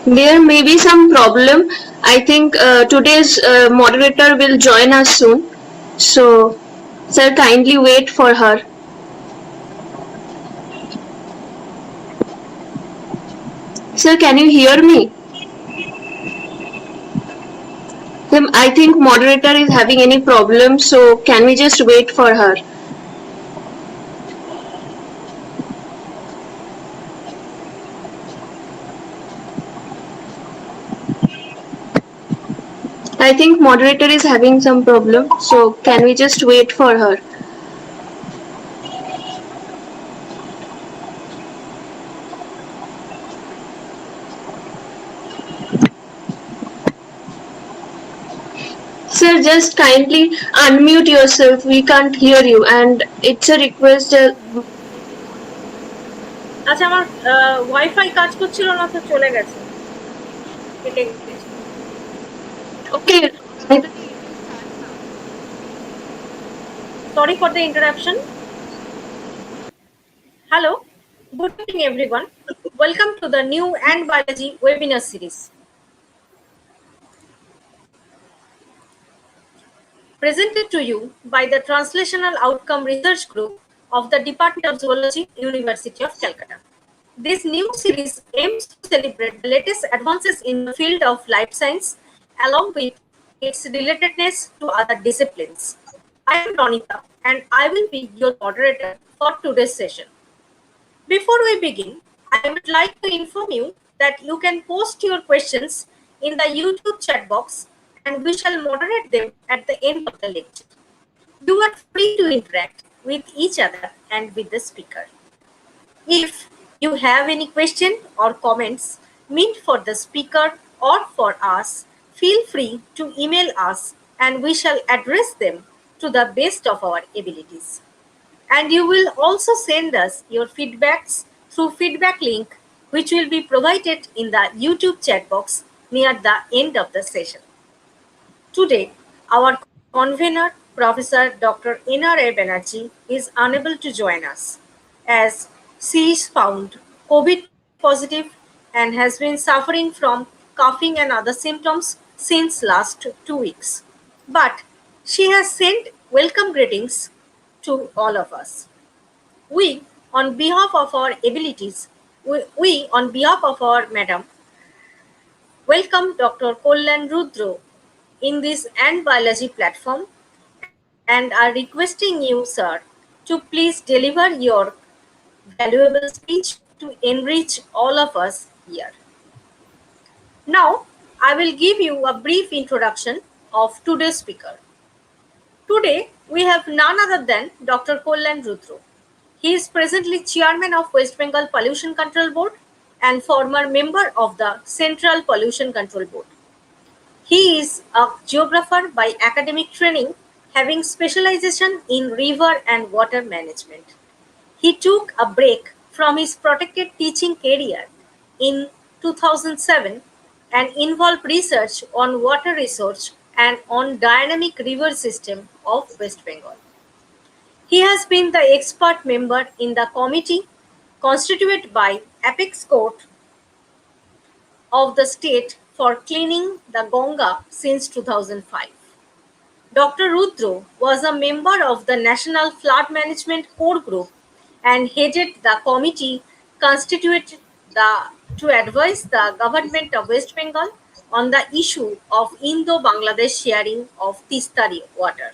There may be some problem. I think today's moderator will join us soon. So, sir, kindly wait for her. Sir, can you hear me? I think moderator is having any problem, so can we just wait for her? I think moderator is having some problem, so can we just wait for her? Sir, just kindly unmute yourself. We can't hear you, and it's a request. আচ্ছা আমার wifi কাজ করছিল না তো চলে গেছে কেটে গেছে Okay. Sorry for the interruption. Hello, good evening everyone. Welcome to the new and biology webinar series. Presented to you by the Translational Outcome Research Group of the Department of Zoology, University of Calcutta. This new series aims to celebrate the latest advances in the field of life science along with its relatedness to other disciplines. I am Ranita and I will be your moderator for today's session. Before we begin, I would like to inform you that you can post your questions in the YouTube chat box and we shall moderate them at the end of the lecture. You are free to interact with each other and with the speaker. If you have any question or comments meant for the speaker or for us, feel free to email us and we shall address them to the best of our abilities. And you will also send us your feedbacks through feedback link which will be provided in the YouTube chat box near the end of the session. Today, our convener, Professor Dr. N.R.A. Banerjee, is unable to join us as she is found COVID positive and has been suffering from coughing and other symptoms since last 2 weeks. But she has sent welcome greetings to all of us. We, on behalf of our abilities, we on behalf of our madam, welcome Dr. Kalyan Rudra in this and biology platform and are requesting you, sir, to please deliver your valuable speech to enrich all of us here. Now, I will give you a brief introduction of today's speaker. Today, we have none other than Dr. Kalyan Rudra. He is presently chairman of West Bengal Pollution Control Board and former member of the Central Pollution Control Board. He is a geographer by academic training, having specialization in river and water management. He took a break from his protected teaching career in 2007 and involved research on water resource and on dynamic river system of West Bengal. He has been the expert member in the committee constituted by Apex Court of the state for cleaning the Ganga since 2005. Dr. Rudra was a member of the National Flood Management Core Group and headed the committee constituted to advise the government of West Bengal on the issue of Indo-Bangladesh sharing of Tistari water.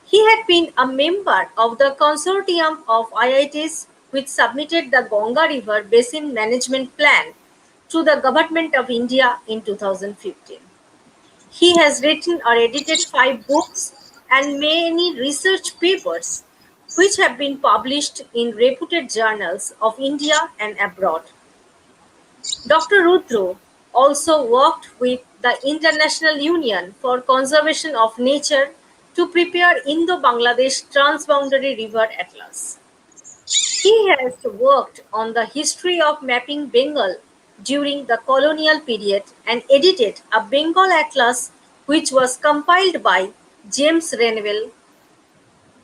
He had been a member of the consortium of IITs which submitted the Ganga River Basin Management Plan to the Government of India in 2015. He has written or edited 5 books and many research papers which have been published in reputed journals of India and abroad. Dr. Rudra also worked with the International Union for Conservation of Nature to prepare Indo-Bangladesh Transboundary River Atlas. He has worked on the history of mapping Bengal during the colonial period and edited a Bengal atlas which was compiled by James Renville.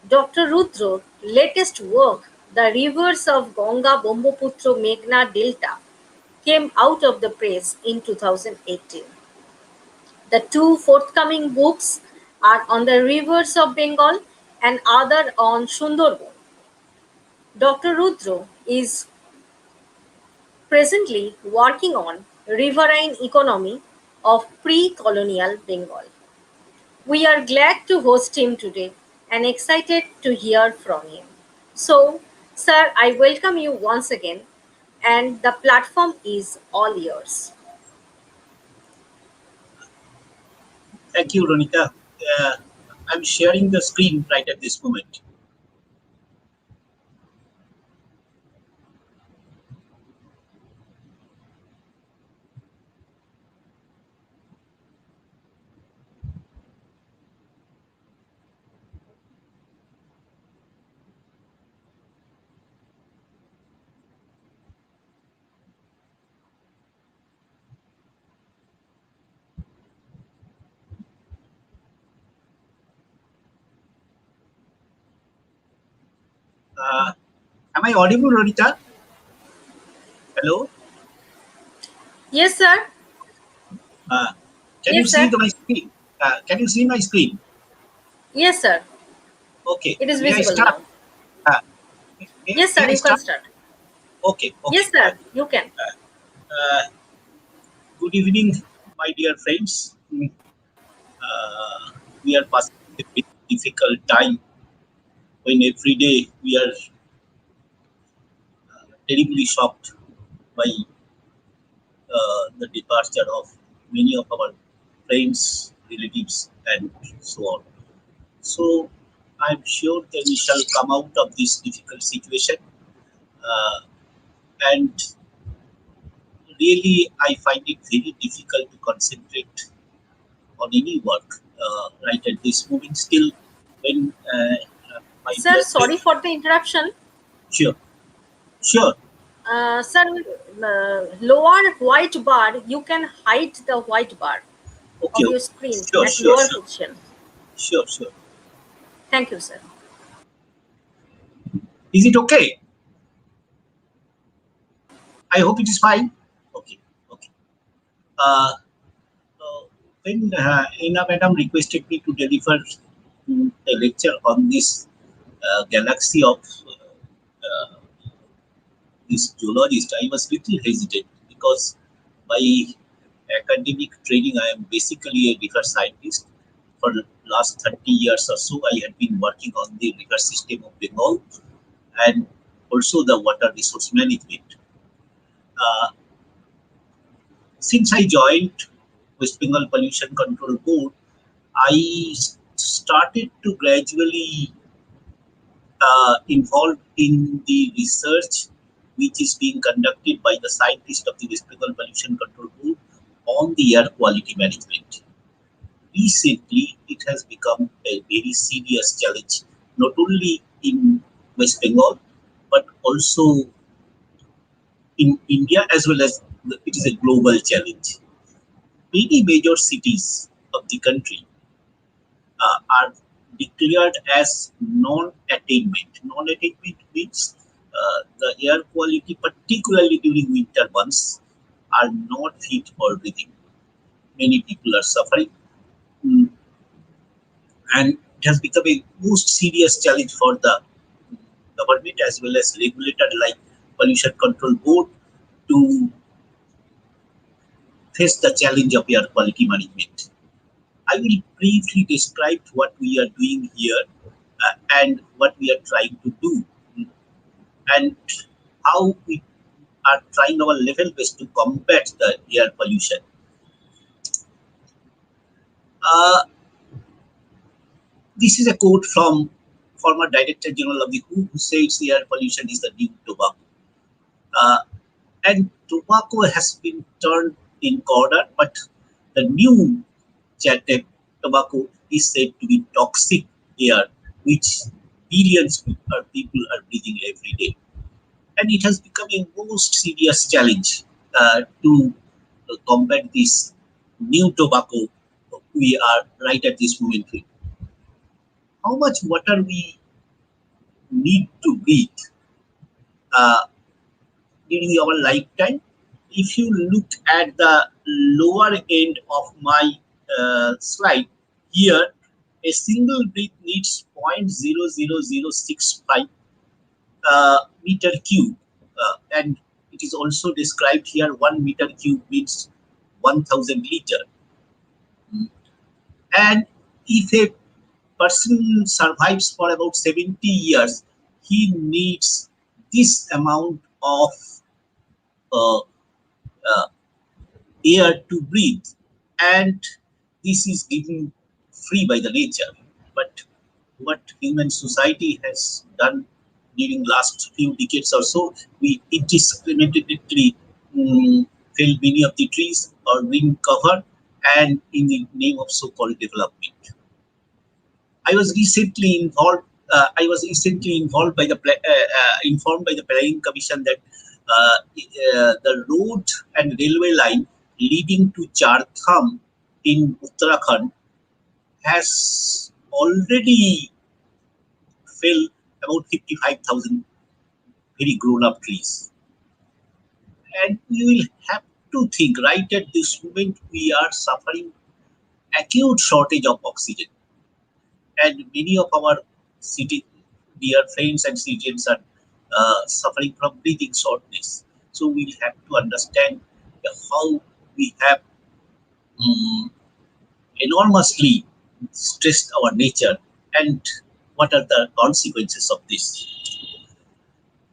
Dr. Rudra's latest work, The Rivers of Ganga Brahmaputra Meghna Delta, came out of the press in 2018. The two forthcoming books are on the rivers of Bengal and other on Sundarban. Dr. Rudra is presently working on riverine economy of pre-colonial Bengal. We are glad to host him today and excited to hear from him. So, sir, I welcome you once again, and the platform is all yours. Thank you, Ranita. Uh, I'm sharing the screen right at this moment. Uh, am I audible, Ranita? Hello? Yes, sir. Uh, can you Yes, see sir. my screen? Can you see my screen? Yes, sir. Okay. It is May I visible start? now. Uh, may, Yes, may sir. I You can start? start. Okay. Okay. Yes, sir. You can. Uh, Good evening, my dear friends. We are passing a very difficult time when every day we are terribly shocked by the departure of many of our friends, relatives, and so on. So I'm sure that we shall come out of this difficult situation. Uh, and really, I find it very difficult to concentrate on any work right at this moment. Still, when my Sir, dear sorry friend, for the interruption. sure, sure, Sir, lower white bar, you can hide the white bar okay, of your okay, screen sure, at sure, lower sure, position. sure, sure. Thank you, sir. Is it okay? I hope it is fine. Okay, okay. Uh, Uh, when Ina Madam requested me to deliver a lecture on this galaxy of uh, this geologist, I was little hesitant because by academic training, I am basically a river scientist. For the last 30 years or so, I had been working on the river system of Bengal and also the water resource management. Uh, since I joined West Bengal Pollution Control Board, started to gradually involved in the research which is being conducted by the scientists of the West Bengal Pollution Control Board on the air quality management. Recently, it has become a very serious challenge, not only in West Bengal, but also in India as well as it is a global challenge. Many major cities of the country are declared as non-attainment. Non-attainment means the air quality, particularly during winter months, are not fit for breathing. Many people are suffering, mm, and it has become a most serious challenge for the government as well as regulator like Pollution Control Board to face the challenge of air quality management. I will briefly describe what we are doing here and what we are trying to do and how we are trying our level best to combat the air pollution. Uh, this is a quote from former Director General of the WHO who says air pollution is the new tobacco. Uh, and tobacco has been turned in corner, but the new tobacco is said to be toxic air, which billions of people are breathing every day. And it has become a most serious challenge to combat this new tobacco we are right at this moment with. How much water we need to breathe uh, during our lifetime? if you look at the lower end of my slide here, a single breath needs 0.00065 meter cube, and it is also described here 1 meter cube means 1000 liter. And if a person survives for about 70 years, he needs this amount of uh, uh, air to breathe, and this is given free by the nature. But what human society has done during last few decades or so, we indiscriminately fell many of the trees or green cover, and in the name of so-called development. I was recently involved. I was recently involved by the informed by the Planning Commission that the road and railway line leading to Chartham in Uttarakhand has already fell about 55,000 very grown-up trees, and we will have to think right at this moment we are suffering acute shortage of oxygen, and many of our city dear friends and citizens are suffering from breathing shortness. So we have to understand how we have um, enormously stressed our nature and what are the consequences of this.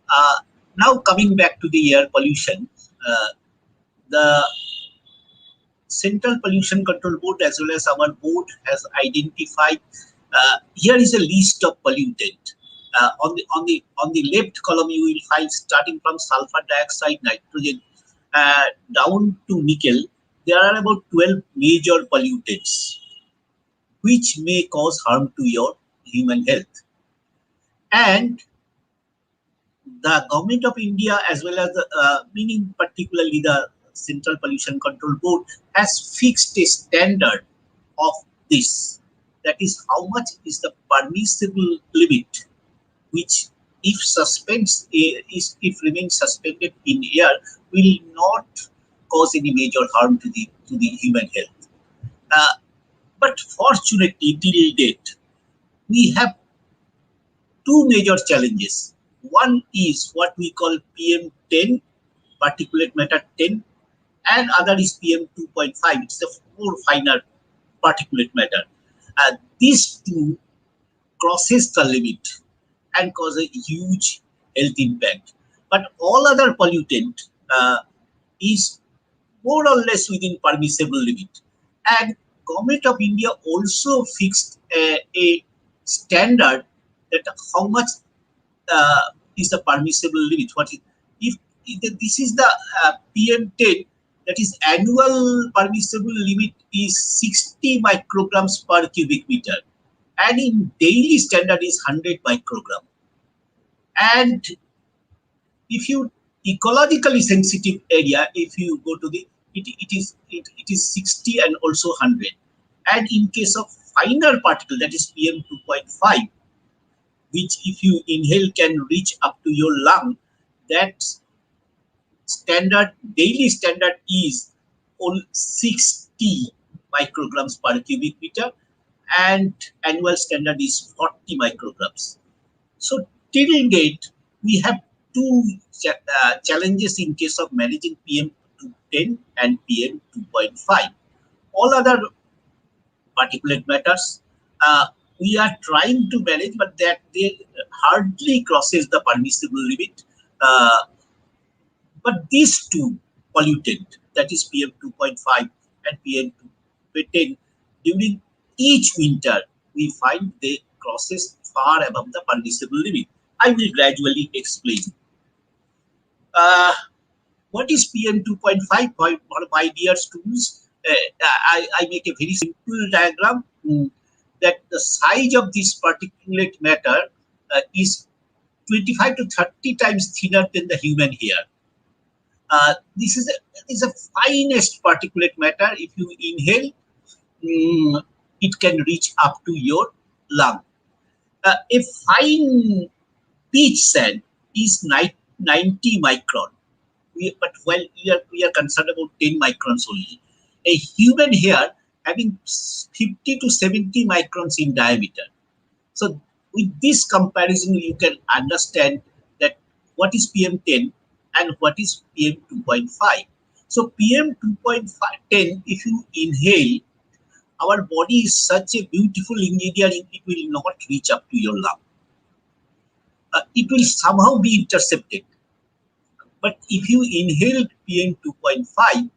Uh, Now coming back to the air pollution, the Central Pollution Control Board as well as our board has identified. Here is a list of pollutant. On the left column you will find starting from sulfur dioxide, nitrogen, down to nickel. There are about 12 major pollutants which may cause harm to your human health. And the government of India as well as meaning particularly the Central Pollution Control Board has fixed a standard of this. That is how much is the permissible limit, which if remains suspended in air will not cause any major harm to the human health. Uh, but fortunately, till date, we have two major challenges. One is what we call PM10, particulate matter 10, and other is PM 2.5. It's a more finer particulate matter. These two crosses the limit and cause a huge health impact. But all other pollutant is more or less within permissible limit. And Government of India also fixed a standard that how much is the permissible limit. If this is the PM10, that is annual permissible limit is 60 micrograms per cubic meter, and in daily standard is 100 microgram. And if you ecologically sensitive area, if you go to the it is 60 and also 100. And in case of finer particle, that is PM 2.5, which if you inhale can reach up to your lung, that daily standard is all 60 micrograms per cubic meter, and annual standard is 40 micrograms. So till date, we have two challenges in case of managing PM 210 and PM 2.5. All other particulate matters, we are trying to manage, but that they hardly crosses the permissible limit. But these two pollutant, that is PM 2.5 and PM 210, during each winter, we find they crosses far above the permissible limit. I will gradually explain. What is PM 2.5? My dear students, I make a very simple diagram that the size of this particulate matter is 25 to 30 times thinner than the human hair. This is a finest particulate matter. If you inhale, it can reach up to your lung. A fine beach sand is 90 micron, but while we are concerned about 10 microns only, a human hair having 50 to 70 microns in diameter. So with this comparison, you can understand that what is PM10 and what is PM2.5. So PM2.10, if you inhale, our body is such a beautiful engineering, it will not reach up to your lung. It will somehow be intercepted. But if you inhale PM2.5,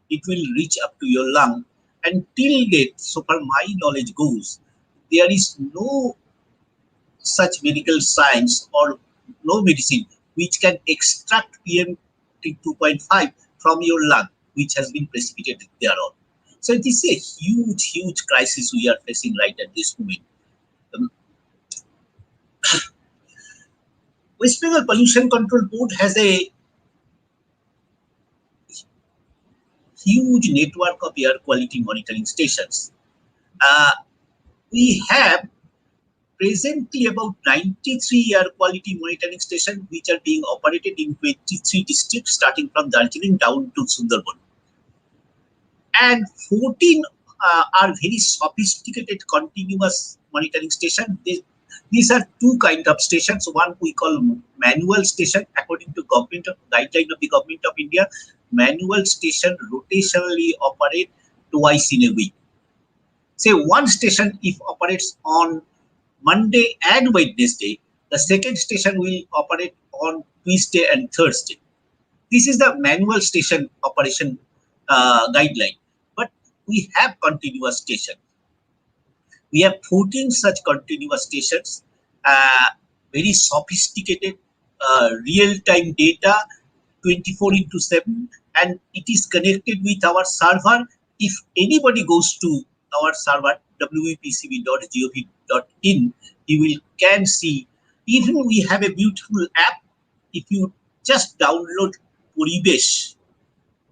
it will reach up to your lung. And till date, so far my knowledge goes, there is no such medical science or no medicine which can extract PM2.5 from your lung, which has been precipitated thereon. So it is a huge, huge crisis we are facing right at this moment. Um, West Bengal Pollution Control Board has a huge network of air quality monitoring stations. Uh, we have presently about 93 air quality monitoring stations which are being operated in 23 districts starting from Darjeeling down to Sundarban. And 14 are very sophisticated continuous monitoring stations. These are two kinds of stations. One we call manual station according to government guideline of the government of India. Manual station rotationally operate twice in a week. Say one station if operates on Monday and Wednesday, the second station will operate on Tuesday and Thursday. This is the manual station operation guideline. But we have continuous stations. We have 14 such continuous stations, very sophisticated real-time data, 24/7, and it is connected with our server. If anybody goes to our server wepcb.gov.in, you will can see. Even we have a beautiful app. If you just download Poribesh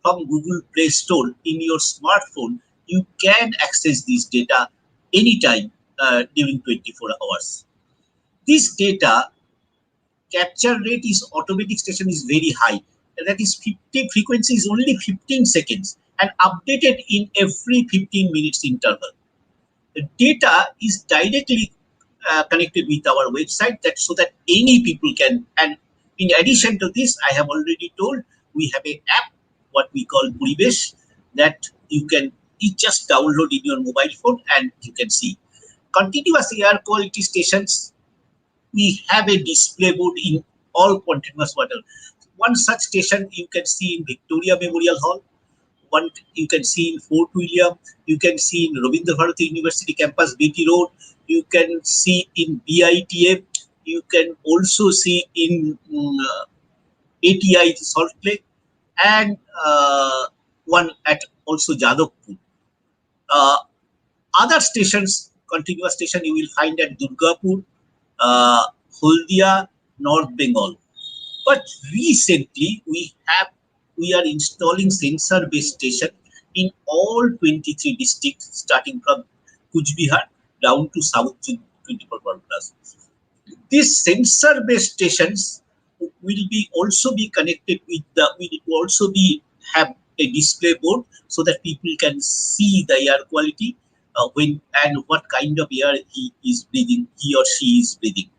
from Google Play Store in your smartphone, you can access this data anytime during 24 hours. This data capture rate is automatic station is very high. That is 50 frequency is only 15 seconds and updated in every 15 minutes interval. The data is directly connected with our website that so that any people can. And in addition to this, I have already told we have an app what we call Poribesh that you just download in your mobile phone and you can see. Continuous air quality stations, we have a display board in all continuous water. One such station you can see in Victoria Memorial Hall, one you can see in Fort William, you can see in Rabindra Bharati University campus, BT Road, you can see in BITM, you can also see in ATI Salt Lake, and one at also Jadavpur. Other stations, continuous station, you will find at Durgapur, Haldia, North Bengal. But recently, we are installing sensor-based station in all 23 districts, starting from Kuch Bihar down to South 24 Parganas. These sensor-based stations will also be connected with will also be have a display board so that people can see the air quality when and what kind of air he or she is breathing.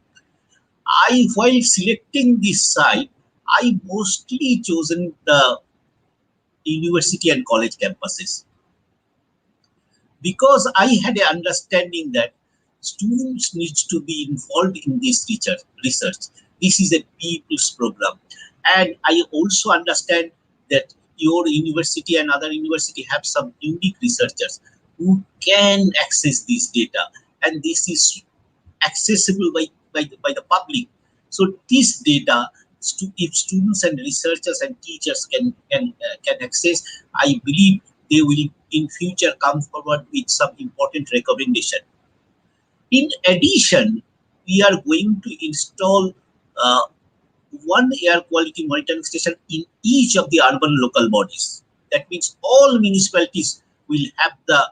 While selecting this site, I mostly chosen the university and college campuses because I had an understanding that students need to be involved in this research. This is a people's program. And I also understand that your university and other university have some unique researchers who can access this data. And this is accessible by the public. So this data, if students and researchers and teachers can access, I believe they will in future come forward with some important recommendation. In addition, we are going to install one air quality monitoring station in each of the urban local bodies. That means all municipalities will have the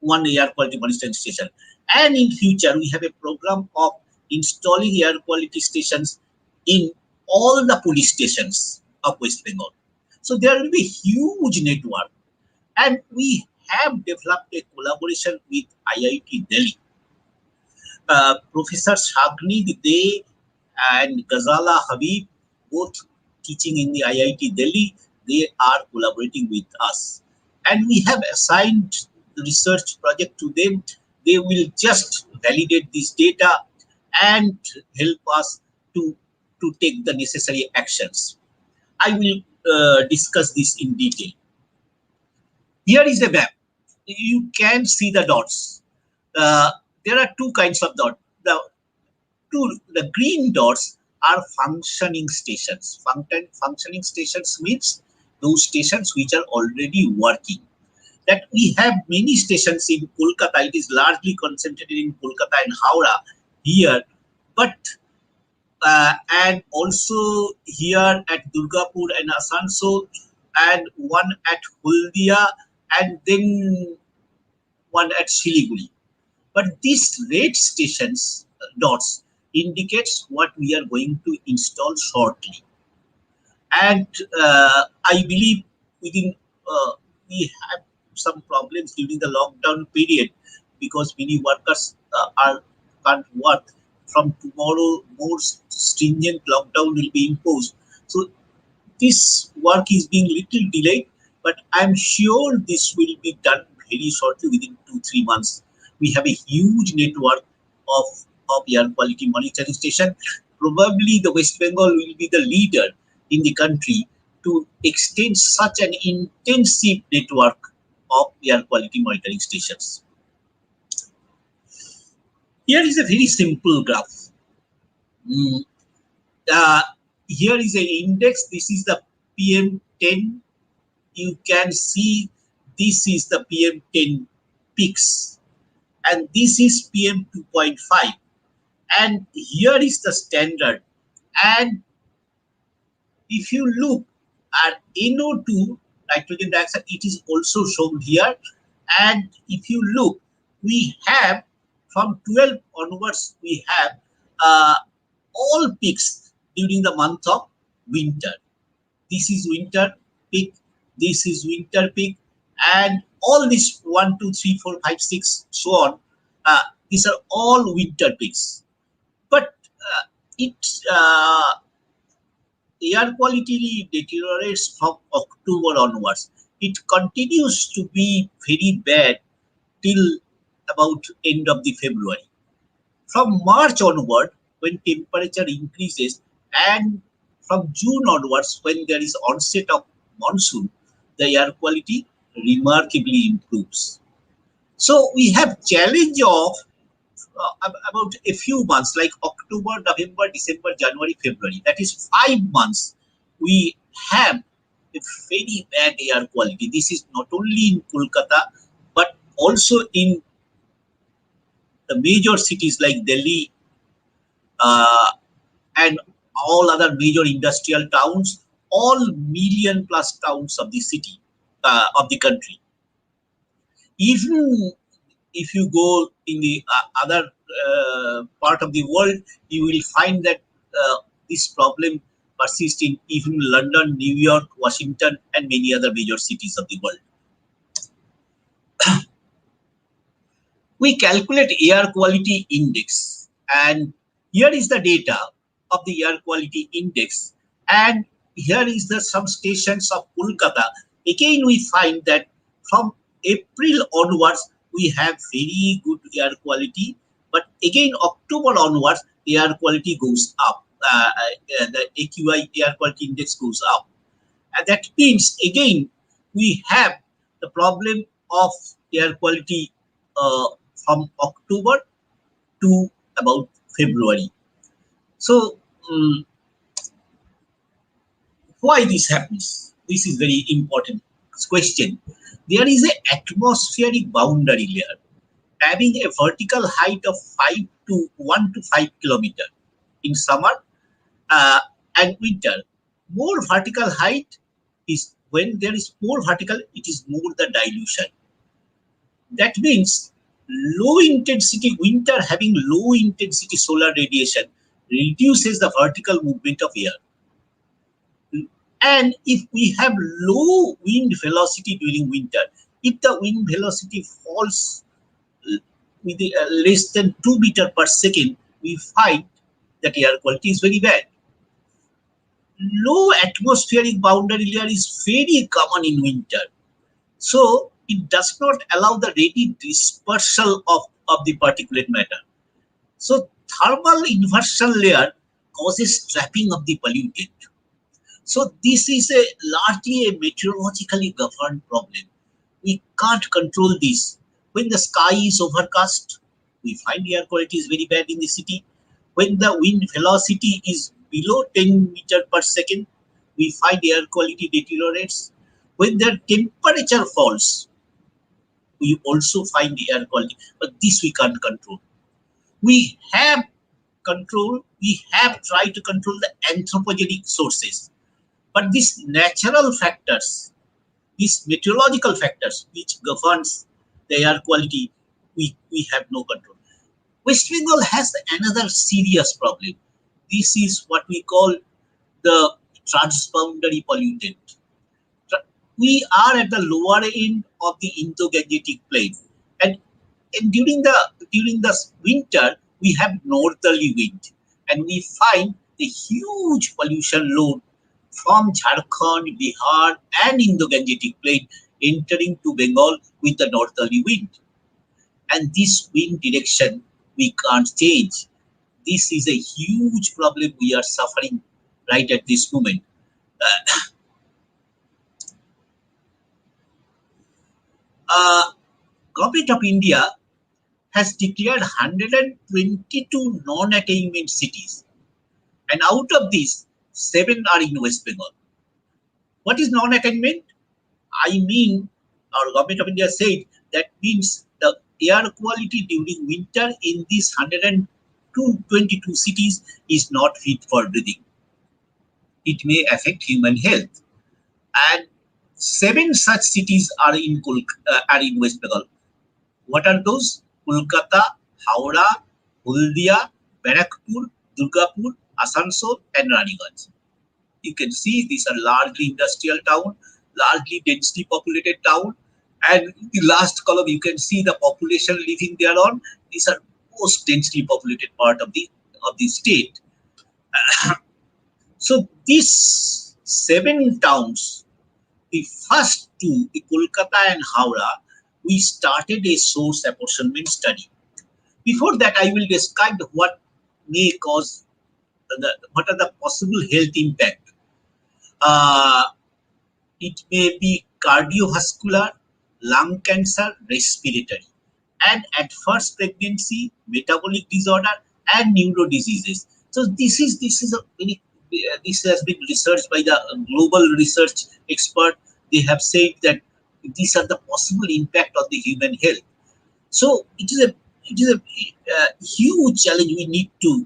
one air quality monitoring station. And in future, we have a program of installing air quality stations in all the police stations. of West Bengal. So there will be huge network, and we have developed a collaboration with IIT Delhi. Professor Shagni Dey and Ghazala Habib, both teaching in the IIT Delhi, they are collaborating with us. And we have assigned the research project to them. They will just validate this data and help us to take the necessary actions. I will discuss this in detail. Here is a map. You can see the dots. Uh, there are two kinds of dots. The green dots are functioning stations. Functioning stations means those stations which are already working. That we have many stations in Kolkata. It is largely concentrated in Kolkata and Howrah here, but and also here at Durgapur and Asansol, and one at Huldia, and then one at Siliguri. But these red stations dots indicates what we are going to install shortly. And I believe within we have some problems during the lockdown period because many workers can't work. From tomorrow, more stringent lockdown will be imposed. So this work is being little delayed, but I'm sure this will be done very shortly within 2-3 months. We have a huge network of, of air quality monitoring station. Probably the West Bengal will be the leader in the country to extend such an intensive network of air quality monitoring stations. Here is a very simple graph. Mm, uh, Here is an index. This is the PM10. You can see this is the PM10 peaks, and this is PM 2.5, and here is the standard. And if you look at NO2, nitrogen dioxide, it is also shown here. And if you look, we have from 12 onwards, we have all peaks during the month of winter. This is winter peak, this is winter peak, and all this 1, 2, 3, 4, 5, 6, so on. These are all winter peaks. But it air quality deteriorates from October onwards. It continues to be very bad till about end of the February. From March onward, when temperature increases, and from June onwards, when there is onset of monsoon, the air quality remarkably improves. So we have challenge of about a few months, like October, November, December, January, February. That is 5 months. We have a very bad air quality. This is not only in Kolkata, but also in the major cities like Delhi and all other major industrial towns, all million plus towns of the city, of the country. Even if you go in the other part of the world, you will find that this problem persists in even London, New York, Washington, and many other major cities of the world. We calculate air quality index, and here is the data of the air quality index, and here is the some stations of Kolkata. Again, we find that from April onwards we have very good air quality, but again October onwards the air quality goes up. The AQI air quality index goes up, and that means again we have the problem of air quality from October to about February. So why this happens? This is very important question. There is an atmospheric boundary layer having a vertical height of 1 to 5 kilometer in summer and winter. More vertical height is when there is more vertical, it is more the dilution. That means low intensity winter having low intensity solar radiation reduces the vertical movement of air. And if we have low wind velocity during winter, if the wind velocity falls with less than 2 meter per second, we find that air quality is very bad. Low atmospheric boundary layer is very common in winter. So it does not allow the ready dispersal of the particulate matter. So thermal inversion layer causes trapping of the pollutant. So this is a largely a meteorologically governed problem. We can't control this. When the sky is overcast, we find air quality is very bad in the city. When the wind velocity is below 10 meter per second, we find air quality deteriorates. When the temperature falls, we also find the air quality, but this we can't control. We have we have tried to control the anthropogenic sources, but these natural factors, these meteorological factors which governs the air quality, we have no control. West Bengal has another serious problem. This is what we call the transboundary pollutant. We are at the lower end of the Indo-Gangetic plain, and, and during the winter we have northerly wind, and we find the huge pollution load from Jharkhand, Bihar, and Indo-Gangetic plain entering to Bengal with the northerly wind. And this wind direction we can't change. This is a huge problem we are suffering right at this moment. Government of India has declared 122 non-attainment cities, and out of these, 7 are in West Bengal. What is non-attainment? I mean, our government of India said that means the air quality during winter in these 122 cities is not fit for breathing. It may affect human health. And 7 such cities are in West Bengal. What are those? Kolkata, Howrah, Huldia, Barakpur, Durgapur, Asansol, and Raniganj. You can see these are largely industrial town, largely densely populated town, and the last column you can see the population living thereon. These are most densely populated part of the state. So these 7 towns, the first 2, the Kolkata and Howrah, we started a source apportionment study. Before that, I will describe what may cause what are the possible health impact. Uh, it may be cardiovascular, lung cancer, respiratory, and adverse pregnancy, metabolic disorder, and neuro diseases. So this is a very this has been researched by the global research expert. They have said that these are the possible impact on the human health. So it is a huge challenge we need to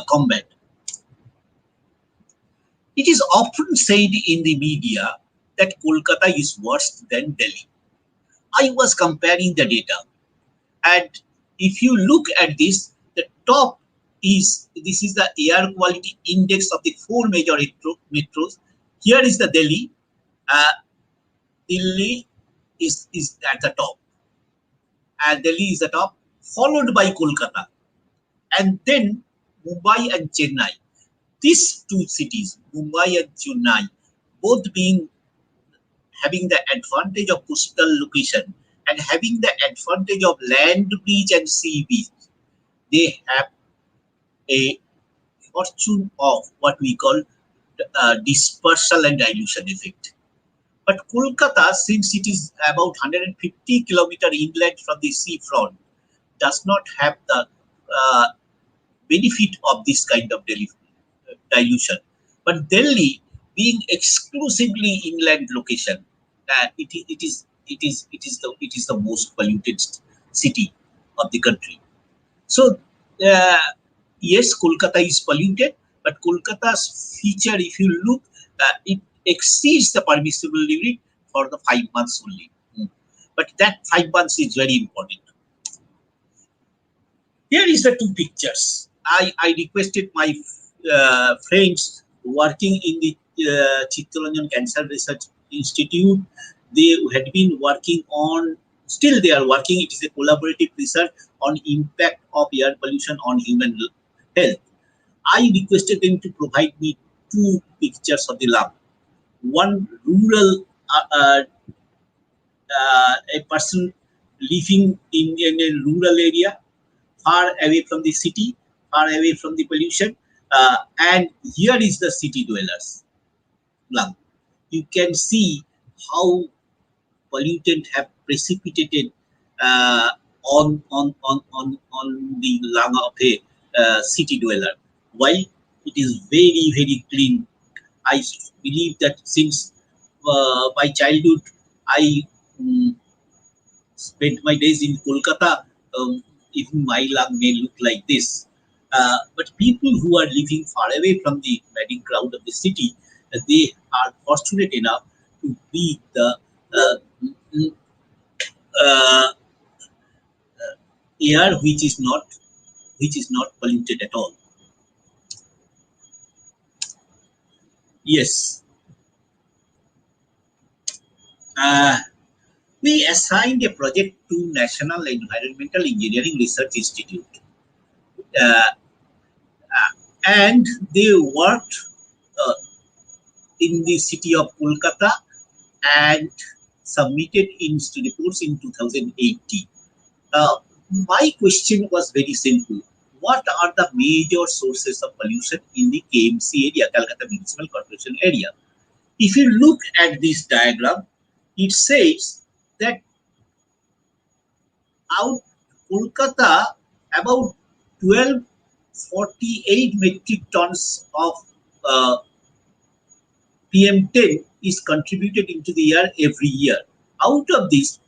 combat. It is often said in the media that Kolkata is worse than Delhi. I was comparing the data, and if you look at this, the top this is the air quality index of the 4 major metros. Here is the Delhi. Uh, Delhi is at the top, and Delhi is the top, followed by Kolkata, and then Mumbai and Chennai. These 2 cities, Mumbai and Chennai, both being having the advantage of coastal location and having the advantage of land bridge and sea beach, they have a fortune of what we call dispersal and dilution effect. But Kolkata, since it is about 150 kilometers inland from the seafront, does not have the uh, benefit of this kind of dilution. But Delhi, being exclusively inland location, it is the most polluted city of the country. So yes, Kolkata is polluted, but Kolkata's feature, if you look, it exceeds the permissible limit for the 5 months only. But that 5 months is very important. Here is the 2 pictures. I requested my friends working in the Chittaranjan Cancer Research Institute. They had been working on, still they are working, it is a collaborative research on impact of air pollution on human health. I requested them to provide me two pictures of the lung. One rural, a person living in a rural area, far away from the city, far away from the pollution, and here is the city dwellers lung. You can see how pollutant have precipitated on the lung of a city dweller. While it is very clean, I believe that since my childhood I spent my days in Kolkata, even my lung may look like this. But people who are living far away from the madding crowd of the city, they are fortunate enough to breathe the uh, air which is not polluted at all. Yes, uh, we assigned a project to National Environmental Engineering Research Institute, uh, and they worked uh, in the city of Kolkata and submitted its reports in 2018. Uh, my question was very simple. What are the major sources of pollution in the KMC area, Calcutta Municipal Corporation area? If you look at this diagram, it says that out Kolkata about 1248 metric tons of uh, PM10 is contributed into the air every year. Out of this,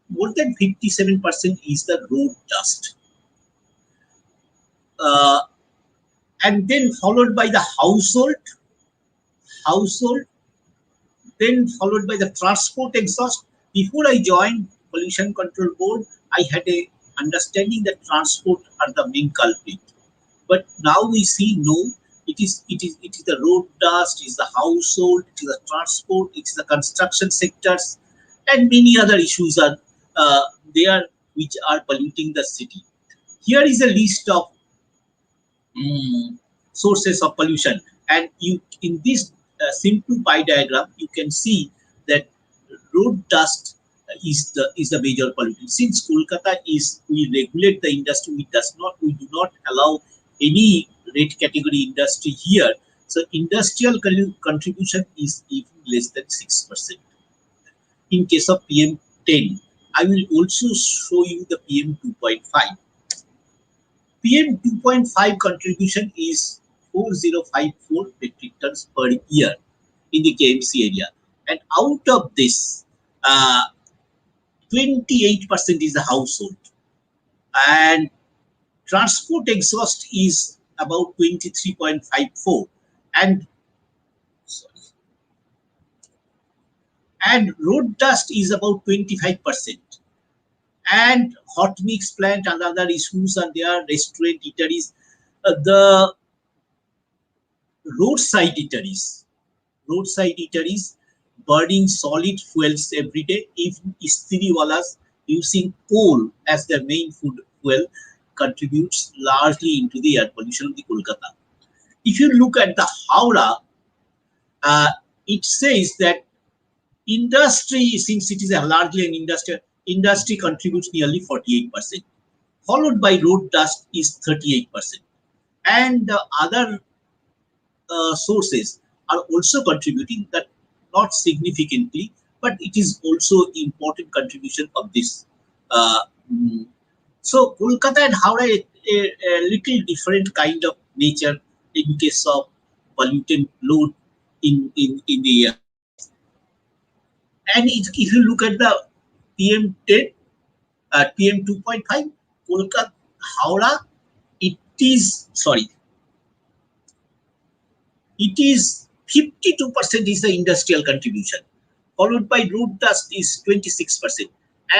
more than 57% is the road dust. Uh, and then followed by the household, then followed by the transport exhaust. Before I joined Pollution Control Board, I had a understanding that transport are the main culprit. But now we see no, it is the road dust, it is the household, it is the transport, it is the construction sectors, and many other issues are there which are polluting the city. Here is a list of sources of pollution, and you in this simple pie diagram you can see that road dust is the major pollutant. Since Kolkata is, we regulate the industry, we do not allow any red category industry here, so industrial contribution is even less than 6%. In case of PM10, I will also show you the PM2.5. PM2.5 contribution is 4054 metric tons per year in the KMC area. And out of this, 28% is the household. And transport exhaust is about 23.54. And, and road dust is about 25%. And hot mix plant and other issues are there, restaurant, eateries. The roadside eateries, burning solid fuels every day. Even istiriwalas using coal as their main food fuel contributes largely into the air pollution of the Kolkata. If you look at the Howrah, it says that industry, since it is a largely an industry contributes nearly 48%, followed by road dust is 38%, and the other sources are also contributing, that not significantly, but it is also important contribution of this. Uh, mm, so Kolkata and Howrah a little different kind of nature in case of pollutant load in the air. And if you look at the PM10, PM2.5, Kolkata, Howrah, it is, sorry, it is 52% is the industrial contribution, followed by road dust is 26%,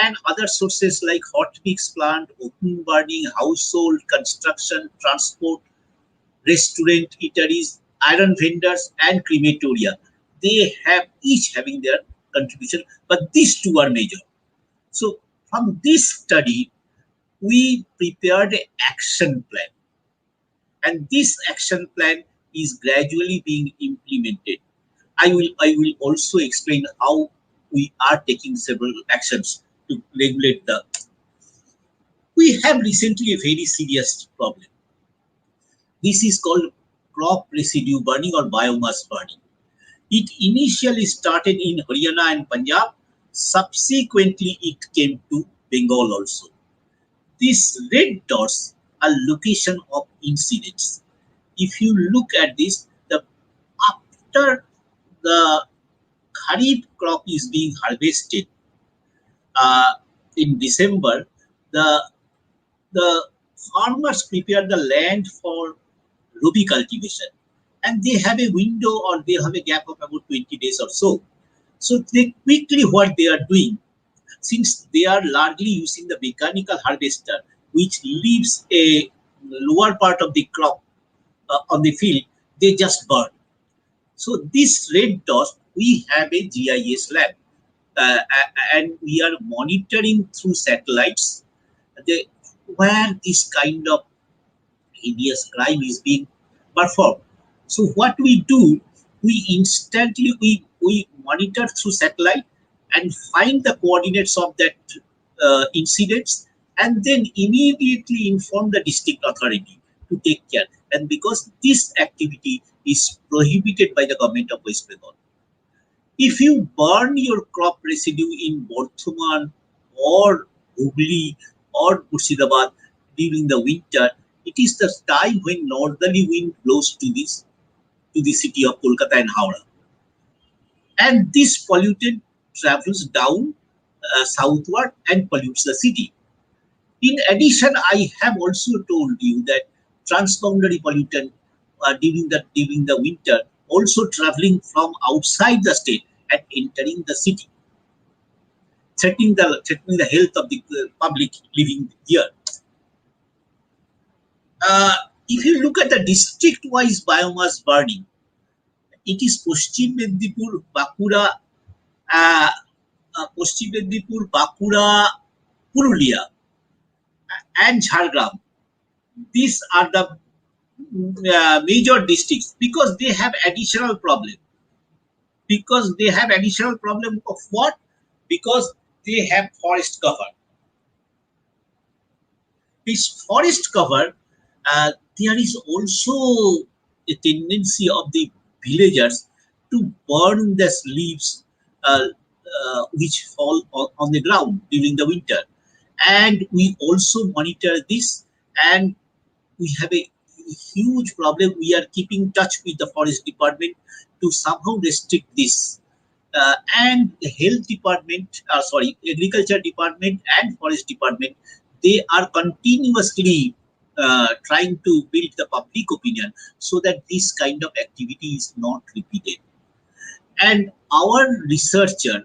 and other sources like hot mix plant, open burning, household, construction, transport, restaurant, eateries iron vendors, and crematoria. They have each having their contribution, but these two are major. So from this study, we prepared an action plan, and this action plan is gradually being implemented. I will also explain how we are taking several actions to regulate the. We have recently a very serious problem. This is called crop residue burning or biomass burning. It initially started in Haryana and Punjab. Subsequently, it came to Bengal also. These red dots are location of incidents. If you look at this, the after the kharif crop is being harvested uh, in December, the the farmers prepare the land for Rabi cultivation, and they have a window or they have a gap of about 20 days or so. So they quickly what they are doing, since they are largely using the mechanical harvester, which leaves a lower part of the crop on the field, they just burn. So this red dot, we have a GIS lab, and we are monitoring through satellites the, where this kind of hideous crime is being performed. So what we do, we instantly we monitor through satellite and find the coordinates of that incidents, and then immediately inform the district authority to take care. And because this activity is prohibited by the government of West Bengal, if you burn your crop residue in Bardhaman or Hooghly or Murshidabad during the winter, it is the time when northerly wind blows to the city of Kolkata and Howrah, and this pollutant travels down southward and pollutes the city. In addition, I have also told you that transboundary pollutant during the winter also traveling from outside the state and entering the city, threatening the health of the public living here. Uh, if you look at the district-wise biomass burning, it is Paschim Medipur, uh, Bankura, Purulia, and Jhargram. These are the major districts because they have additional problem. Because they have additional problem of what? Because they have forest cover. This forest cover, there is also a tendency of the villagers to burn the leaves which fall on the ground during the winter. And we also monitor this, and we have a huge problem. We are keeping touch with the forest department to somehow restrict this. And the health department, agriculture department and forest department, they are continuously trying to build the public opinion so that this kind of activity is not repeated. And our researcher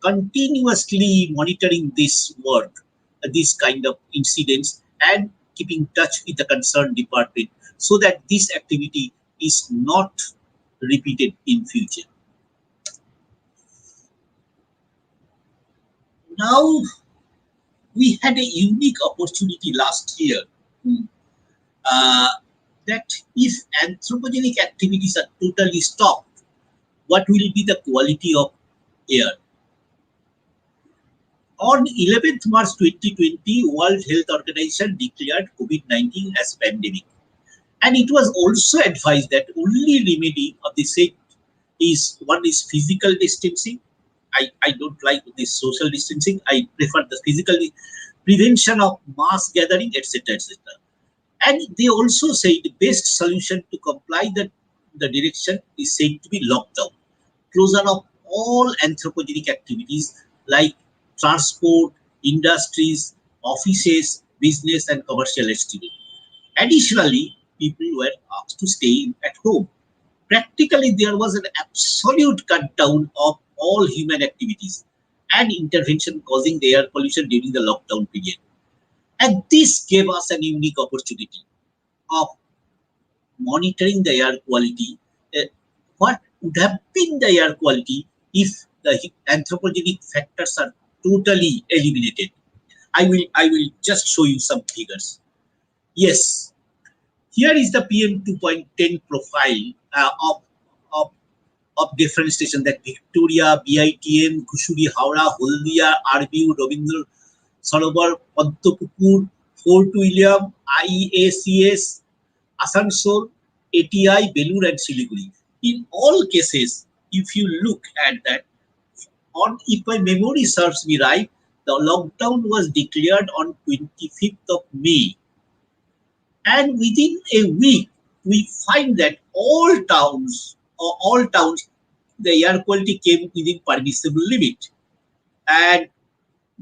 continuously monitoring this work, this kind of incidents, and keeping touch with the concerned department so that this activity is not repeated in future. Now, we had a unique opportunity last year uh, that if anthropogenic activities are totally stopped, what will be the quality of air? On 11th March 2020, World Health Organization declared COVID-19 as pandemic. And it was also advised that only remedy of the said is one is physical distancing. I don't like this social distancing. I prefer the physical prevention of mass gathering, etc., etc. And they also say the best solution to comply the direction is said to be lockdown, closure of all anthropogenic activities like transport, industries, offices, business, and commercial activity. Additionally, people were asked to stay at home. Practically, there was an absolute cut down of all human activities and intervention causing the air pollution during the lockdown period. And this gave us a unique opportunity of monitoring the air quality, uh, what would have been the air quality if the anthropogenic factors are totally eliminated. I will just show you some figures. Yes, here is the PM 2.10 profile of, of different stations, that Victoria, BITM, Kushuri, Howrah, Holdia, RBU, Robindra Sarovar, Padmapukur, Fort William, IACS, Asansol, ATI, Belur and Siliguri. In all cases, if you look at that, if my memory serves me right, the lockdown was declared on 25th of May. And within a week, we find that all towns, the air quality came within permissible limit. And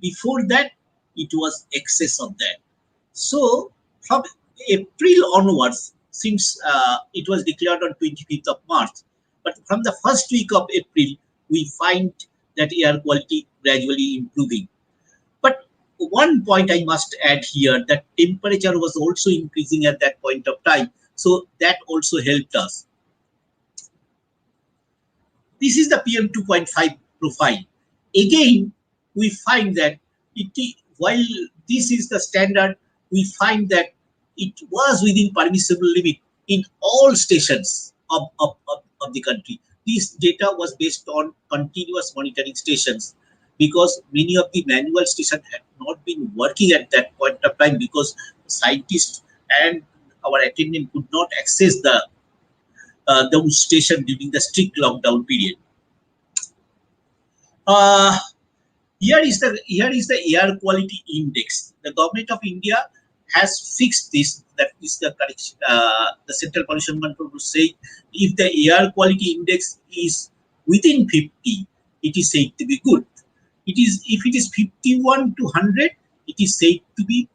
before that, it was excess of that. So from April onwards, since it was declared on 25th of March, but from the first week of April, we find that air quality gradually improving. But one point I must add here, that temperature was also increasing at that point of time. So that also helped us. This is the PM 2.5 profile. Again, we find that while this is the standard, we find that it was within permissible limit in all stations of the country. This data was based on continuous monitoring stations, because many of the manual stations had not been working at that point of time, because scientists and our attendant could not access those stations during the strict lockdown period. Uh, here is the air quality index. The government of India has fixed this. That is the correction. The Central Pollution Control Board say if the air quality index is within 50, it is said to be good. It is if it is 51 to 100, it is said to be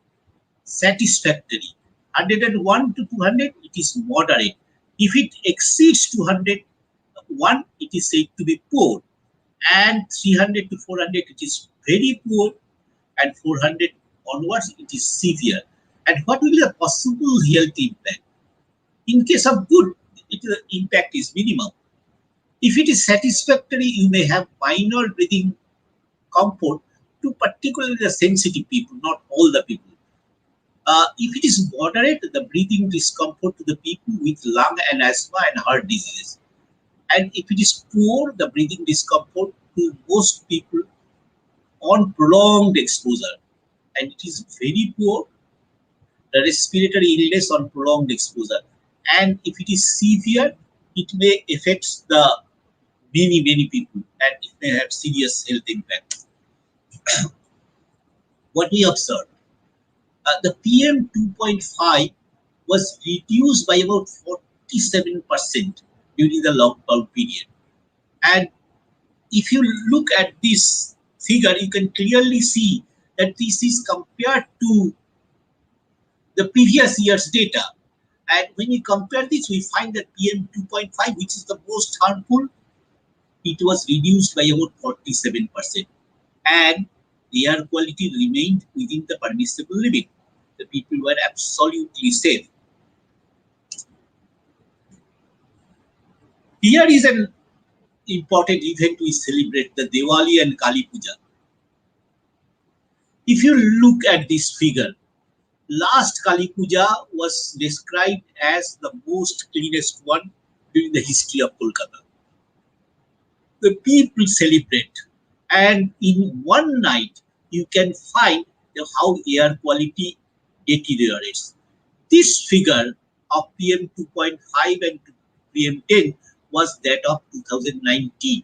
satisfactory. 101 to 200, it is moderate. If it exceeds 201, it is said to be poor. And 300 to 400, it is very poor. And 400 onwards, it is severe. And what will be the possible health impact? In case of good, the impact is minimum. If it is satisfactory, you may have minor breathing comfort to particularly the sensitive people, not all the people. If it is moderate, the breathing discomfort to the people with lung and asthma and heart diseases. And if it is poor, the breathing discomfort to most people on prolonged exposure. And it is very poor, the respiratory illness on prolonged exposure. And if it is severe, it may affect the many people, and it may have serious health impact. What we observed, the PM 2.5 was reduced by about 47% during the lockdown period. And if you look at this figure, you can clearly see that this is compared to the previous year's data. And when we compare this, we find that PM 2.5, which is the most harmful, it was reduced by about 47%. And the air quality remained within the permissible limit. The people were absolutely safe. Here is an important event we celebrate, the Diwali and Kali Puja. If you look at this figure, last Kali Puja was described as the most cleanest one during the history of Kolkata. The people celebrate, and in one night you can find how air quality deteriorates. This figure of PM 2.5 and PM 10 was that of 2019,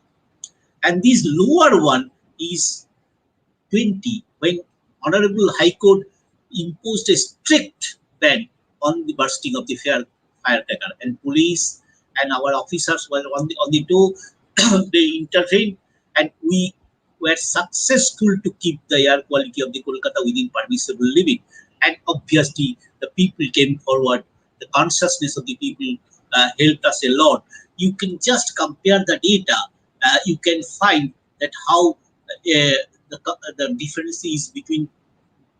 and this lower one is 20, when Honorable High Court imposed a strict ban on the bursting of the firecracker, and police and our officers were on the door. They intervened, and we were successful to keep the air quality of the Kolkata within permissible limit. And obviously, the people came forward. The consciousness of the people helped us a lot. You can just compare the data. You can find that how the difference is between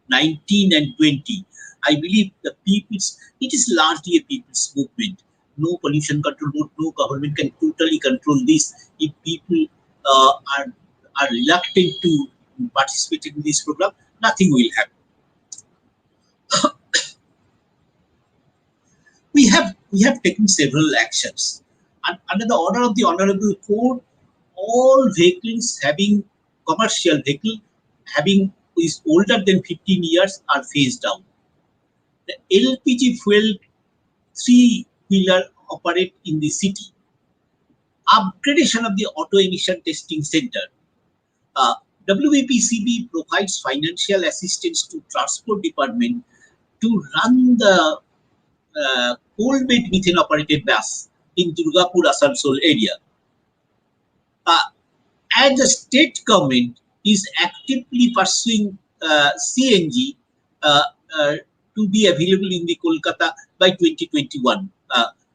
19 and 20, I believe it is largely a people's movement. No pollution control board, no government can totally control this. If people uh, are are reluctant to participate in this program, nothing will happen. We have taken several actions. And under the order of the Honorable Court, all vehicles having commercial vehicle having is older than 15 years are phased out. The LPG fuel three-wheeler operate in the city. Upgradation of the auto emission testing center. Uh, WVPCB provides financial assistance to transport department to run the coal bed methane operated bus in Durgapur Asansol area. Uh, and the state government is actively pursuing CNG uh, uh, to be available in the Kolkata by 2021.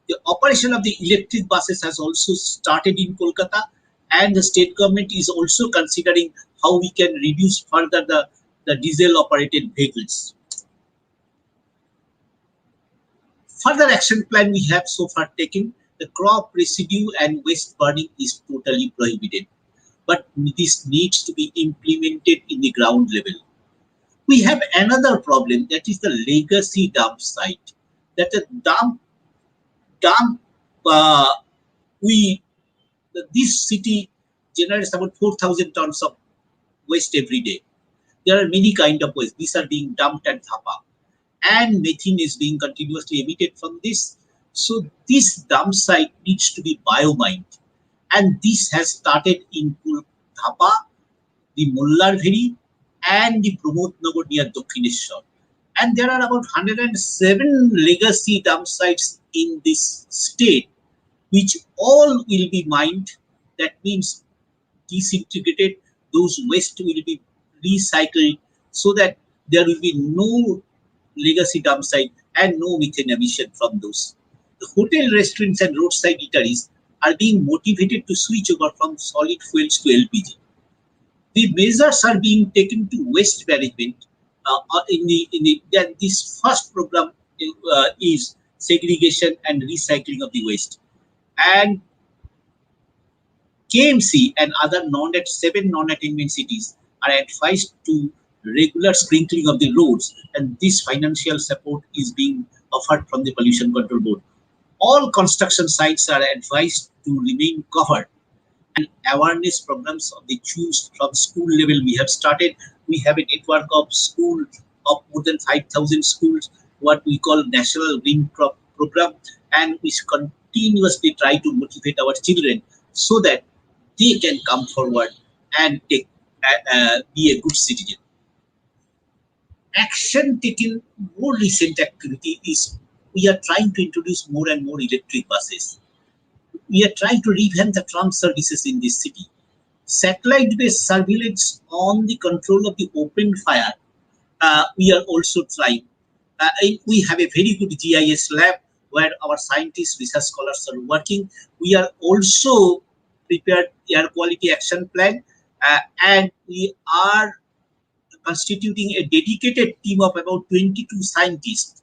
The operation of the electric buses has also started in Kolkata, and the state government is also considering how we can reduce further the diesel operated vehicles. Further action plan we have so far taken: the crop residue and waste burning is totally prohibited, but this needs to be implemented in the ground level. We have another problem, that is the legacy dump site. That the dump uh, we this city generates about 4,000 tons of waste every day. There are many kind of waste. These are being dumped at Dhapa, and methane is being continuously emitted from this. So this dump site needs to be biomined, and this has started in Dhapa, the Mollarveri, and the Pramod Nagar near Dakshineshwar. And there are about 107 legacy dump sites in this state, which all will be mined. That means disintegrated, those waste will be recycled, so that there will be no legacy dump site and no methane emission from those. The hotel, restaurants, and roadside eateries are being motivated to switch over from solid fuels to LPG. The measures are being taken to waste management. This first program is segregation and recycling of the waste, and KMC and other seven non-attainment cities are advised to regular sprinkling of the roads, and this financial support is being offered from the Pollution Control Board. All construction sites are advised to remain covered, and awareness programs of the choose from school level we have started. We have a network of schools of more than 5,000 schools, what we call National Green Crop Program, and we continuously try to motivate our children so that they can come forward and be a good citizen. Action taken, more recent activity is we are trying to introduce more and more electric buses. We are trying to revamp the tram services in this city. Satellite-based surveillance on the control of the open fire, we are also trying. We have a very good GIS lab where our scientists, research scholars are working. We are also prepared air quality action plan, and we are constituting a dedicated team of about 22 scientists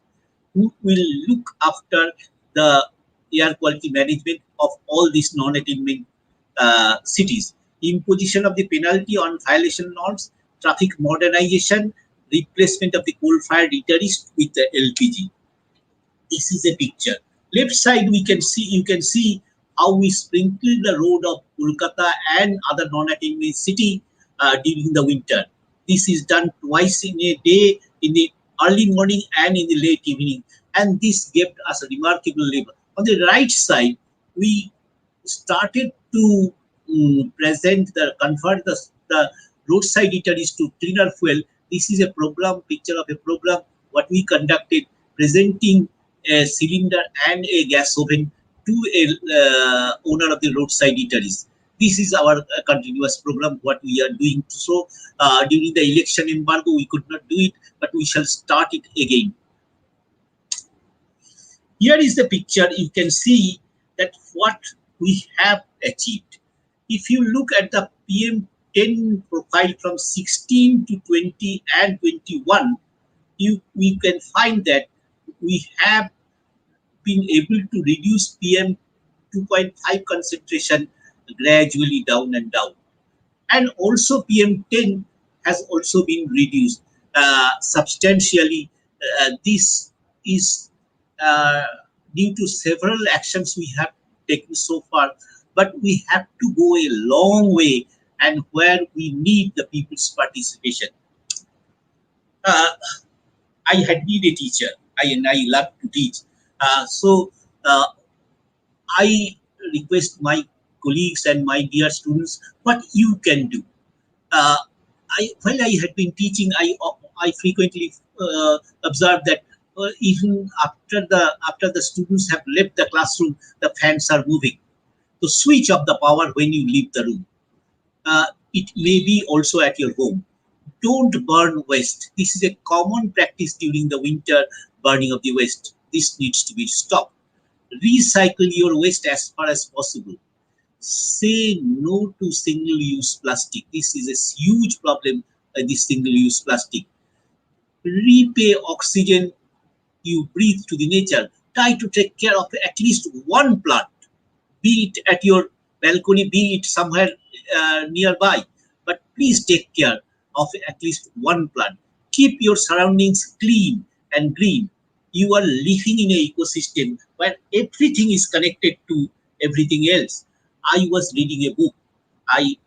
who will look after the air quality management of all these non-attainment cities. Imposition of the penalty on violation norms, traffic modernization, replacement of the coal-fired eateries with the LPG. This is a picture. Left side you can see how we sprinkle the road of Kolkata and other non-attainment city during the winter. This is done twice in a day, in the early morning and in the late evening, and this gave us a remarkable labor. On the right side, we started to convert the roadside eateries to cleaner fuel. This is a program, picture of a program what we conducted, presenting a cylinder and a gas oven to a owner of the roadside eateries. This is our continuous program what we are doing. So during the election embargo we could not do it, but we shall start it again. Here is the picture. You can see that what we have achieved. If you look at the PM PM10 profile from 16 to 20 and 21, we can find that we have been able to reduce PM 2.5 concentration gradually down and down. And also PM10 has also been reduced substantially. This is uh, due to several actions we have taken so far, but we have to go a long way, and where we need the people's participation. Uh, I had been a teacher, and I love to teach. So I request my colleagues and my dear students what you can do. Uh, while I had been teaching, I frequently observed that even after the students have left the classroom, the fans are moving. So switch off the power when you leave the room. It may be also at your home. Don't burn waste. This is a common practice during the winter burning of the waste. This needs to be stopped. Recycle your waste as far as possible. Say no to single-use plastic. This is a huge problem, this single-use plastic. Repay oxygen you breathe to the nature. Try to take care of at least one plant, be it at your balcony, be it somewhere nearby. But please take care of at least one plant. Keep your surroundings clean and green. You are living in an ecosystem where everything is connected to everything else. I was reading a book. I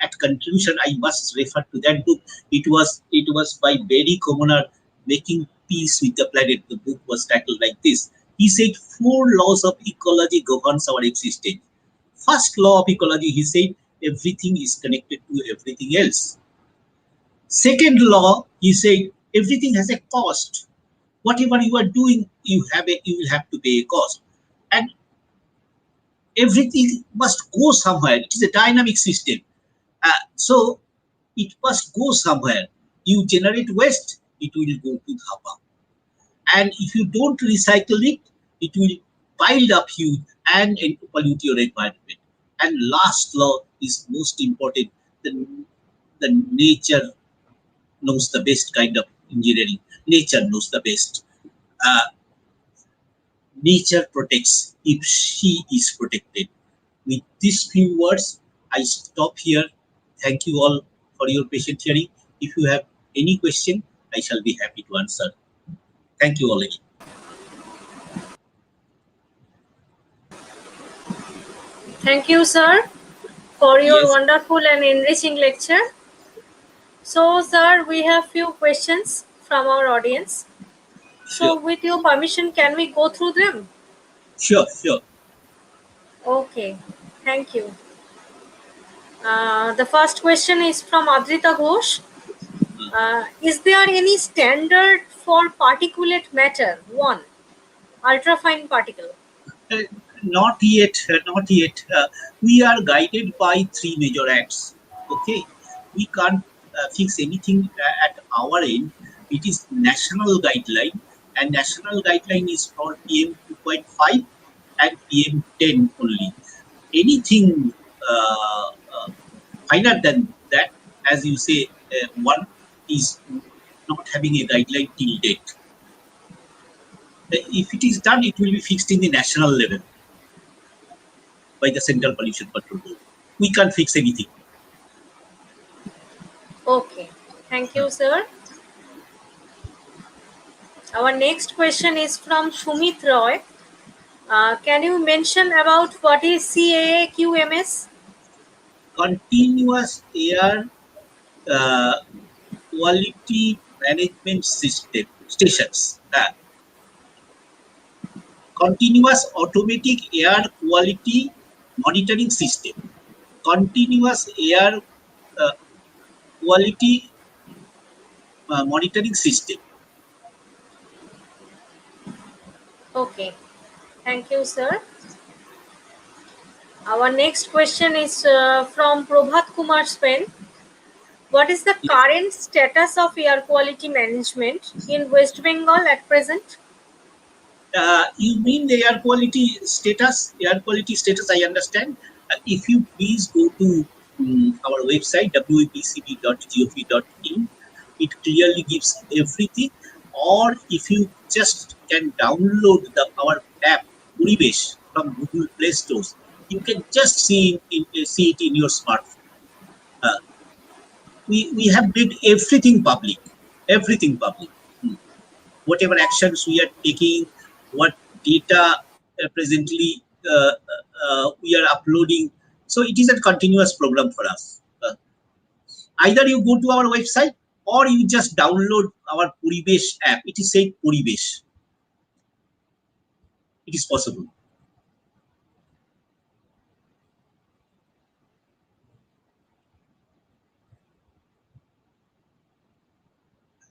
at conclusion I must refer to that book. It was by Barry Commoner, Making Peace with the Planet. The book was titled like this. He said 4 laws of ecology governs our existence. First law of ecology, he said, everything is connected to everything else. Second law, he said, everything has a cost. Whatever you are doing, you will have to pay a cost. And everything must go somewhere. It is a dynamic system. So it must go somewhere. You generate waste, it will go to dhapa. And if you don't recycle it, it will pile up you and pollute your environment. And last law is most important. The nature knows the best kind of engineering. Nature knows the best. Uh, Nature protects if she is protected. With these few words, I stop here. Thank you all for your patient hearing. If you have any question, I shall be happy to answer. Thank you all again. Thank you, sir, for your Yes. wonderful and enriching lecture. So, sir, we have few questions from our audience. So, Sure. with your permission, can we go through them? Sure. Okay, thank you. The first question is from Adrita Ghosh. Is there any standard for particulate matter? 1. Ultrafine particle. Uh, Not yet, not yet. We are guided by 3 major acts. Okay, we can't fix anything at our end. It is national guideline, and national guideline is for PM 2.5 and PM10 only. Anything finer than that, as you say, one is not having a guideline till date. If it is done, it will be fixed in the national level by the Central Pollution Control Board. We can't fix anything. Okay, thank you, sir. Our next question is from Shumit Roy. Can you mention about what is CAAQMS? Continuous air uh, quality management system stations. Continuous automatic air quality monitoring system. Continuous air uh, quality monitoring system. Okay, thank you, sir. Our next question is from Prabhat Kumar Spen. What is the Yes. current status of air quality management in West Bengal at present? You mean the air quality status? Air quality status, I understand. If you please go to our website wapcb.gov.in. It clearly gives everything. Or if you just can download our app Puribesh from Google Play Stores, you can just see it in your smartphone. Uh, we have made everything public, everything public. Whatever actions we are taking, what data presently we are uploading. So it is a continuous program for us. Either you go to our website or you just download our Puribesh app. It is saying Puribesh. It is possible.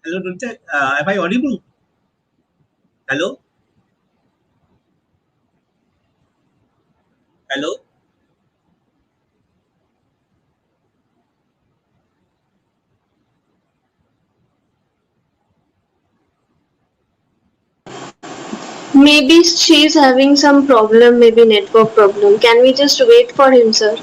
Hello, Ranita. Am I audible? Hello? Hello? Maybe she's having some problem, maybe network problem. Can we just wait for him, sir?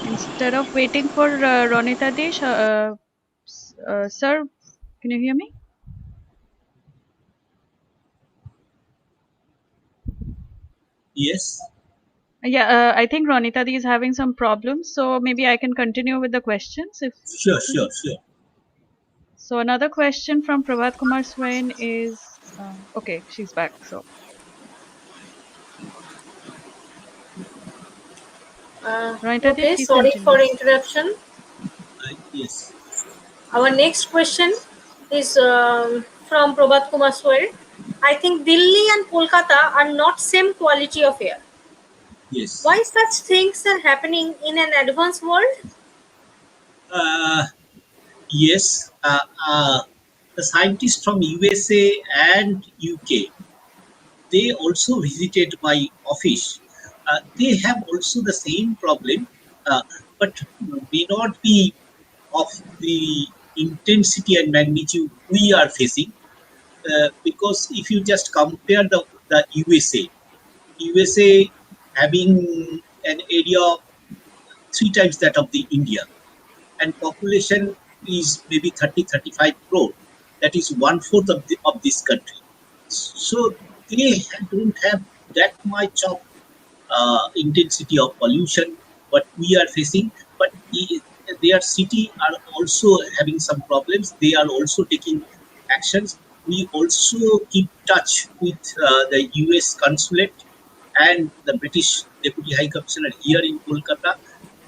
Instead of waiting for Ronita Desh, sir, can you hear me? Yes. Yeah, I think Ronita Di is having some problems, so maybe I can continue with the questions. If Sure, sure, sure. so, another question from Prabhat Kumar Swain is okay. She's back. So Ronita Di, Okay, please sorry continue. for interruption. Yes. Our next question is from Prabhat Kumar Swain. I think Delhi and Kolkata are not same quality of air. Yes. Why such things are happening in an advanced world? Uh, yes. The scientists from USA and UK, they also visited my office. They have also the same problem, but may not be of the intensity and magnitude we are facing. Because if you just compare the USA having an area of 3 times that of the India, and population is maybe 35 crore. That is one-fourth of this country. So they don't have that much of intensity of pollution what we are facing, but their city are also having some problems. They are also taking actions. We also keep touch with the US consulate and the British Deputy High Commissioner here in Kolkata.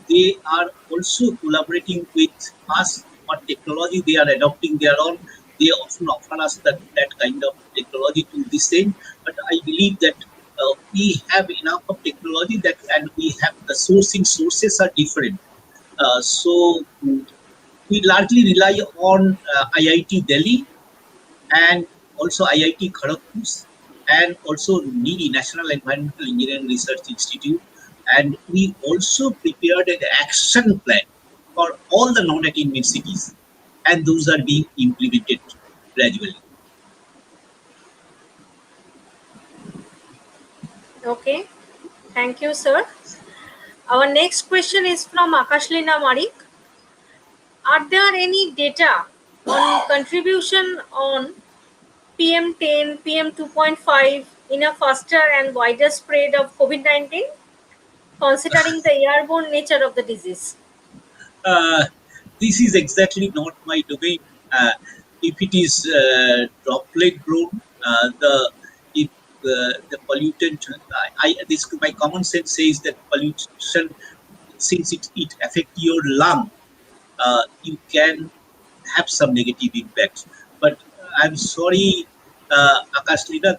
They are also collaborating with us. What technology they are adopting their own. They often offer us that kind of technology to the same. But I believe that we have enough of technology that, and we have the sources are different. So we largely rely on IIT Delhi and also IIT Kharagpur and also NEERI, National Environmental Engineering Research Institute. And we also prepared an action plan for all the non-attainment cities, and those are being implemented gradually. Okay, thank you, sir. Our next question is from Akashlina Marik. Are there any data on contribution on PM10, PM2.5 in a faster and wider spread of COVID-19, considering the airborne nature of the disease? Uh, this is exactly not my domain. If it is droplet grown, the if the pollutant, this my common sense says that pollution, since it affects your lung, you can have some negative impact. But I'm sorry, Akash Lina,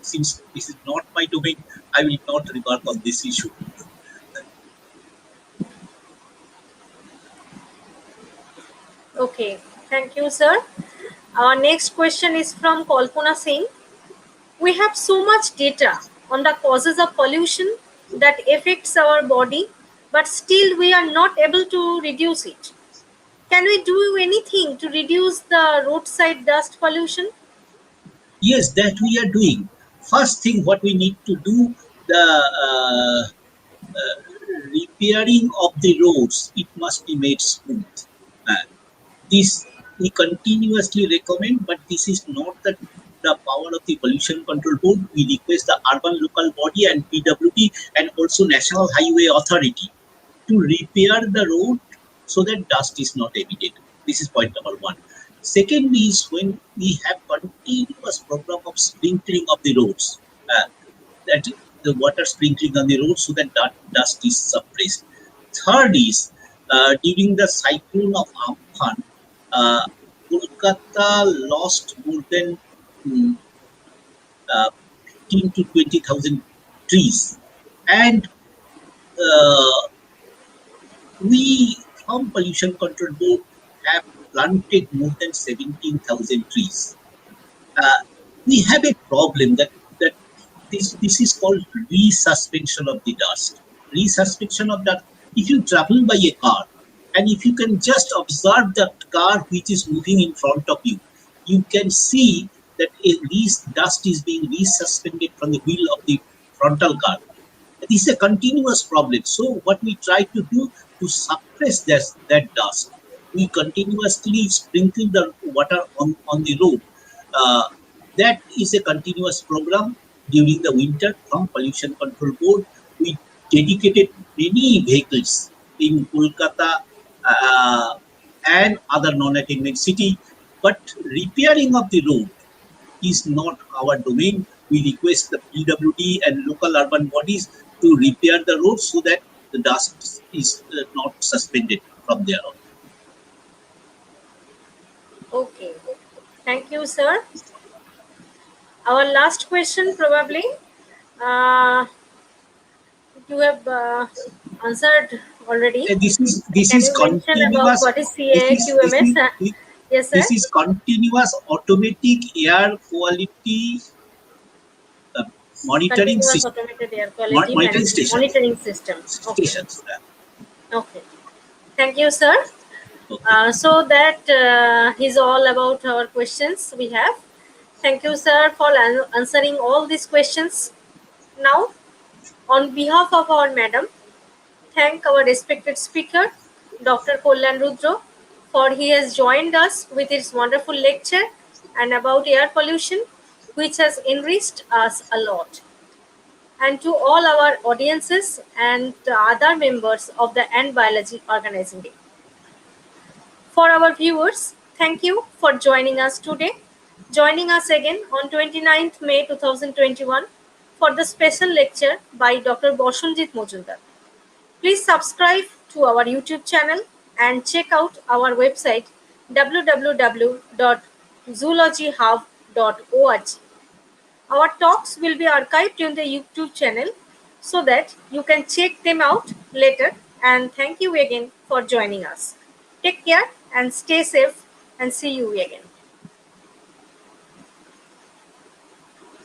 since this is not my domain, I will not remark on this issue. Okay, thank you, sir. Our next question is from Kalpana Singh. We have so much data on the causes of pollution that affects our body, but still we are not able to reduce it. Can we do anything to reduce the roadside dust pollution? Yes, that we are doing. First thing, what we need to do, the repairing of the roads, it must be made smooth. Uh, this we continuously recommend, but this is not the power of the pollution control board. We request the urban local body and PWD and also National Highway Authority to repair the road so that dust is not emitted. This is point number one. Second is when we have continuous program of sprinkling of the roads, that the water sprinkling on the road so that dust is suppressed. Third is during the cyclone of Amphan, uh, Kolkata lost more than mm, 15 to 20,000 trees, and uh, we from Pollution Control Board have planted more than 17,000 trees. Uh, we have a problem that this is called resuspension of the dust. Resuspension of dust. If you travel by a car, and if you can just observe that car which is moving in front of you, you can see that a dust is being resuspended from the wheel of the frontal car. This is a continuous problem. So what we try to do to suppress that dust, we continuously sprinkle the water on the road. Uh, that is a continuous program during the winter from Pollution Control Board. We dedicated many vehicles in Kolkata and other non-attainment city, but repairing of the road is not our domain. We request the PWD and local urban bodies to repair the roads so that the dust is not suspended from there on. Okay. Thank you, sir. Our last question, probably. Uh, you have answered already. This Can is you mention about continuous. what is This CA, is this QMS? is Yes, sir. this is continuous automatic air quality uh, monitoring Continuous system, automated air quality monitoring stations. monitoring system. Okay. Stations. Okay. Thank you, sir. Okay. So that is all about our questions we have. Thank you, sir, for answering all these questions. Now, on behalf of our madam, thank our respected speaker, Dr. Kalyan Rudra, for he has joined us with his wonderful lecture and about air pollution, which has enriched us a lot. And to all our audiences and the other members of the Ant Biology Organizing Day. For our viewers, thank you for joining us today. Joining us again on 29th May 2021 for the special lecture by Dr. Boshanjit Mojumdar. Please subscribe to our YouTube channel and check out our website www.zoologyhub.org. Our talks will be archived in the YouTube channel so that you can check them out later. And thank you again for joining us. Take care and stay safe and see you again.